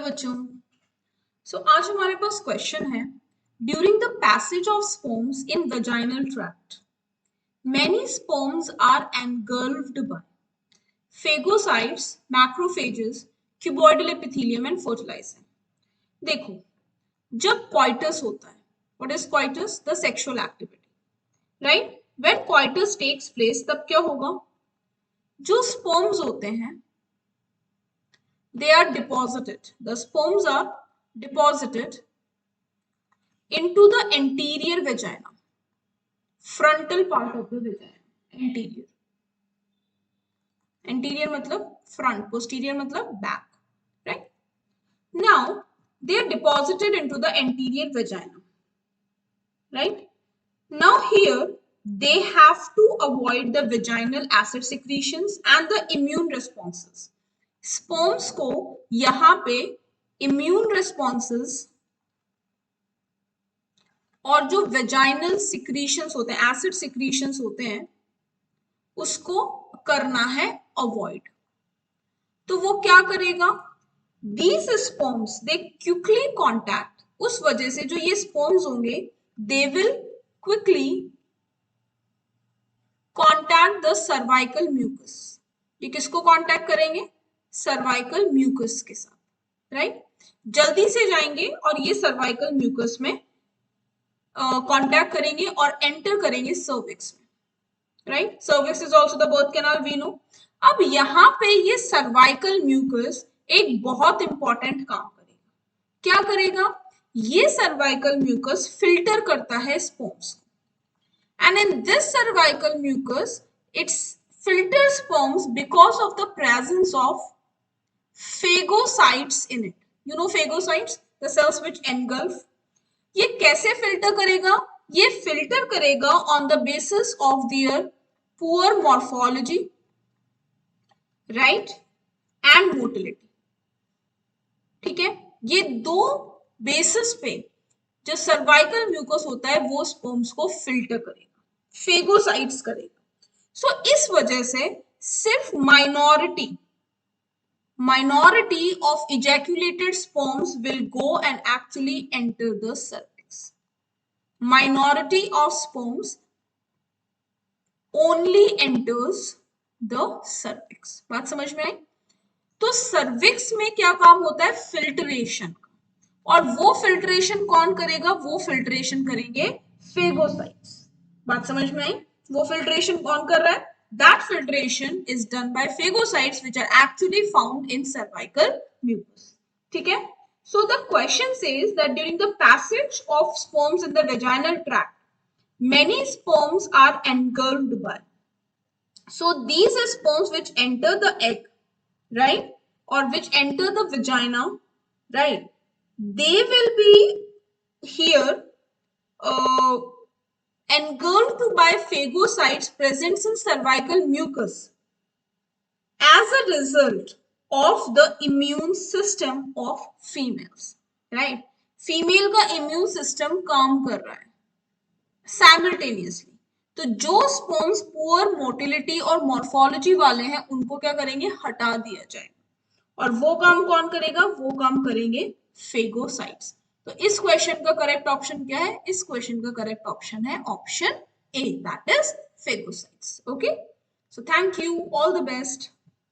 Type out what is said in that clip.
बच्चों, आज हमारे पास क्वेश्चन है, during the passage of sperms in vaginal tract many sperms are engulfed by phagocytes, macrophages, cuboidal epithelium and fertilizing. देखो, जब coitus होता है, what is coitus? The sexual activity, right? When coitus takes place, तब क्या होगा? जो sperms होते हैं, they are deposited. The sperms are deposited into the anterior vagina, frontal part of the vagina. Anterior मतलब front, posterior मतलब back, right? Now they are deposited into the anterior vagina, right? Now here they have to avoid the vaginal acid secretions and the immune responses. Sperms को यहाँ पे immune responses और जो vaginal secretions होते हैं, acid secretions होते हैं, उसको करना है अवॉइड. तो वो क्या करेगा? These sperms they quickly contact, उस वजह से जो ये स्पर्म्स होंगे they will quickly contact the cervical mucus. ये किसको कॉन्टैक्ट करेंगे? सर्वाइकल म्यूकस के साथ, राइट? जल्दी से जाएंगे और ये सर्वाइकल म्यूकस में कॉन्टैक्ट करेंगे और एंटर करेंगे सर्विक्स में, right? Cervix is also the birth canal, we know. अब यहाँ पे ये सर्वाइकल म्यूकस एक बहुत इंपॉर्टेंट काम करेगा. क्या करेगा? ये सर्वाइकल म्यूकस फिल्टर करता है स्पर्म्स को, and in this cervical mucus it's filter sperms because of the presence of phagocytes in it. You know phagocytes, the cells which engulf. ये कैसे फिल्टर करेगा? ये फिल्टर करेगा on the basis of their poor morphology, right, and motility. ठीक है, ये दो basis पे जो सर्वाइकल म्यूकस होता है वो स्पर्म्स को फिल्टर करेगा, फेगोसाइट्स करेगा. सो इस वजह से सिर्फ minority of ejaculated sperms will go and actually enter the cervix. Minority of sperms only enters the cervix. बात समझ में आई? तो सर्विक्स में क्या काम होता है? फिल्ट्रेशन. और वो फिल्ट्रेशन कौन करेगा? वो फिल्ट्रेशन करेंगे फेगोसाइट्स. बात समझ में आई? वो फिल्ट्रेशन कौन कर रहा है? That filtration is done by phagocytes which are actually found in cervical mucus. ठीक है? So the question says that during the passage of sperms in the vaginal tract, many sperms are engulfed by. So these sperms which enter the egg, right, or which enter the vagina, right, they will be here engulfed by phagocytes present in cervical mucus as a result of the immune system of females, right? Female का immune system काम कर रहा है simultaneously. तो जो sperms poor motility और morphology वाले हैं उनको क्या करेंगे? हटा दिया जाएगा. और वो काम कौन करेगा? वो काम करेंगे फेगोसाइट्स. तो इस क्वेश्चन का करेक्ट ऑप्शन क्या है? इस क्वेश्चन का करेक्ट ऑप्शन है option A, that is phagocytes. Okay, so thank you, all the best.